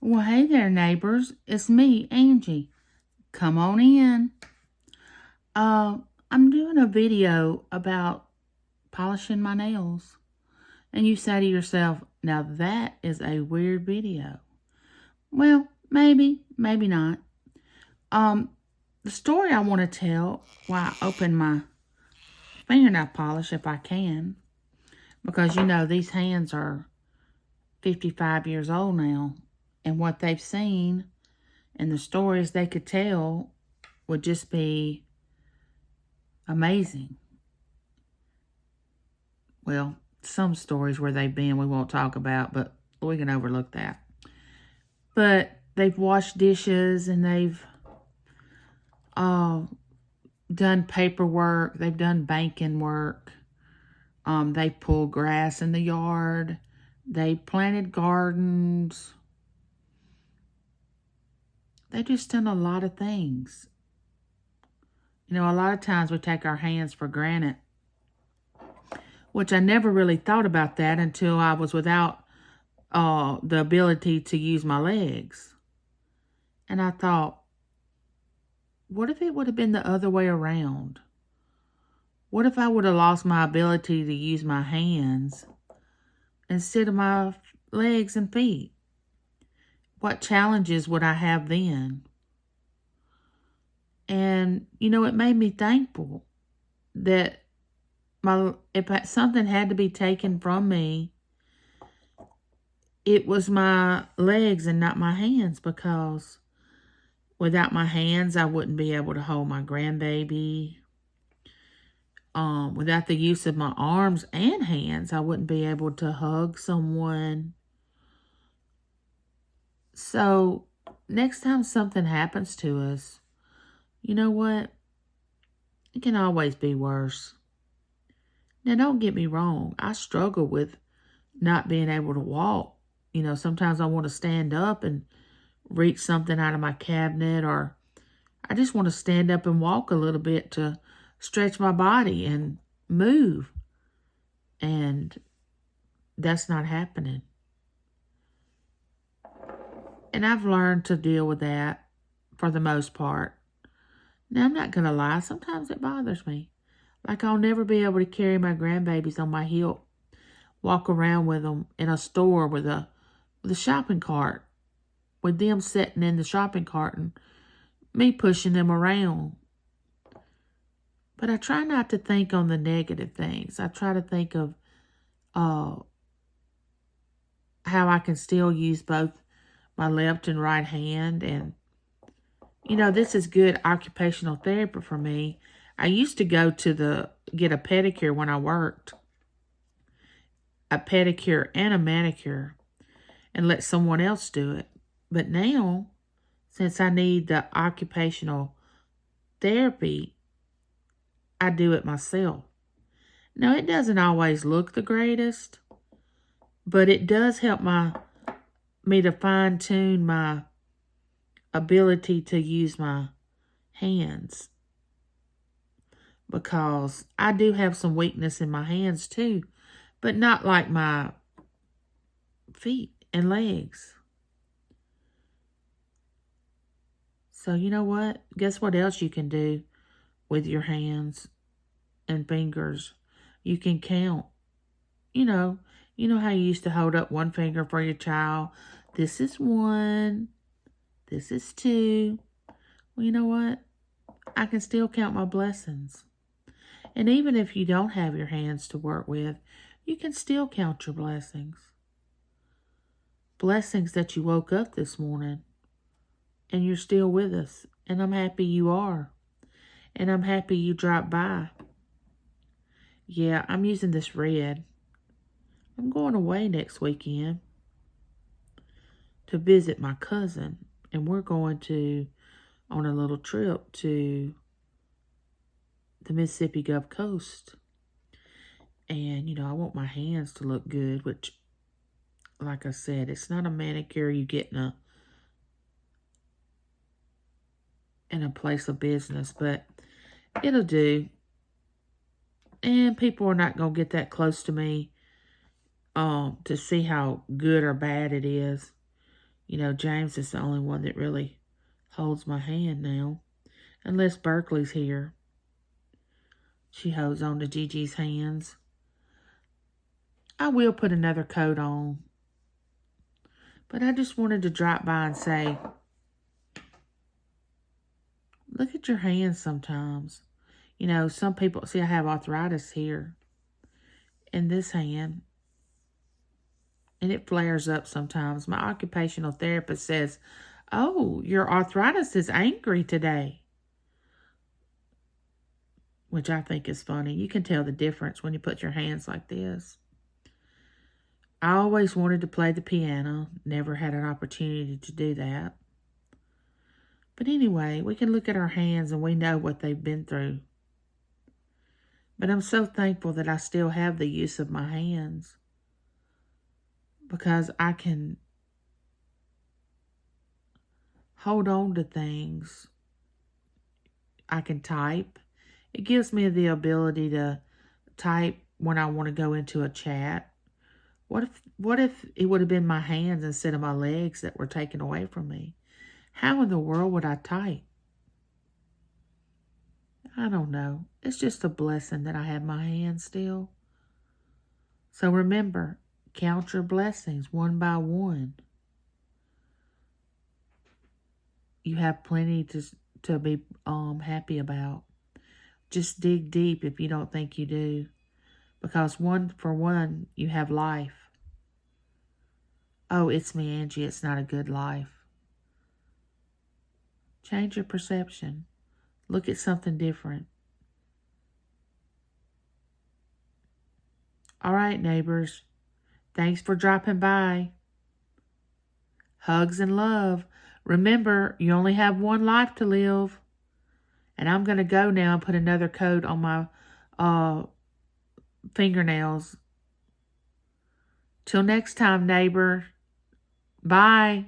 Well, hey there, neighbors. It's me, Angie. Come on in. Uh, I'm doing a video about polishing my nails. And you say to yourself, now that is a weird video. Well, maybe, maybe not. Um, the story I want to tell why I open my fingernail polish if I can, because these hands are 55 years old now, and what they've seen and the stories they could tell would just be amazing. Well, some stories where they've been we won't talk about, but we can overlook that. But they've washed dishes and they've done paperwork. They've done banking work. They pulled grass in the yard. They planted gardens. They just done a lot of things. A lot of times we take our hands for granted, which I never really thought about that until I was without the ability to use my legs. And I thought, what if it would have been the other way around? What if I would have lost my ability to use my hands instead of my legs and feet? What challenges would I have then? And, it made me thankful that if something had to be taken from me, it was my legs and not my hands, because without my hands, I wouldn't be able to hold my grandbaby. Without the use of my arms and hands, I wouldn't be able to hug someone. So next time something happens to us, you know what? It can always be worse. Now, don't get me wrong. I struggle with not being able to walk. Sometimes I want to stand up and reach something out of my cabinet, or I just want to stand up and walk a little bit to stretch my body and move. And that's not happening. And I've learned to deal with that for the most part. Now, I'm not going to lie. Sometimes it bothers me. Like, I'll never be able to carry my grandbabies on my hip, walk around with them in a store with a shopping cart, with them sitting in the shopping cart and me pushing them around. But I try not to think on the negative things. I try to think of how I can still use both my left and right hand. And, this is good occupational therapy for me. I used to go to get a pedicure when I worked, a pedicure and a manicure, and let someone else do it. But now, since I need the occupational therapy, I do it myself. Now, it doesn't always look the greatest, but it does help me to fine-tune my ability to use my hands, because I do have some weakness in my hands too, but not like my feet and legs. So you know what? Guess what else you can do with your hands and fingers? You can count. You know how you used to hold up one finger for your child. This is 1. This is 2. Well, you know what? I can still count my blessings. And even if you don't have your hands to work with, you can still count your blessings. Blessings that you woke up this morning and you're still with us. And I'm happy you are. And I'm happy you dropped by. Yeah, I'm using this red. I'm going away next weekend to visit my cousin. And we're going on a little trip to the Mississippi Gulf Coast. And, I want my hands to look good, which, like I said, it's not a manicure you get in a place of business, but it'll do. And people are not going to get that close to me to see how good or bad it is. You know, James is the only one that really holds my hand now. Unless Berkeley's here. She holds on to Gigi's hands. I will put another coat on. But I just wanted to drop by and say, look at your hands sometimes. You know, some people, see I have arthritis here in this hand. And it flares up sometimes. My occupational therapist says, oh, your arthritis is angry today. Which I think is funny. You can tell the difference when you put your hands like this. I always wanted to play the piano. Never had an opportunity to do that. But anyway, we can look at our hands and we know what they've been through. But I'm so thankful that I still have the use of my hands. Because I can hold on to things. I can type. It gives me the ability to type when I want to go into a chat. What if it would have been my hands instead of my legs that were taken away from me? How in the world would I type? I don't know. It's just a blessing that I have my hands still. So remember, count your blessings one by one. You have plenty to be happy about. Just dig deep if you don't think you do. Because one for one, you have life. Oh, it's me, Angie. It's not a good life. Change your perception. Look at something different. All right, neighbors. Thanks for dropping by. Hugs and love. Remember, you only have one life to live. And I'm going to go now and put another coat on my fingernails. Till next time, neighbor. Bye.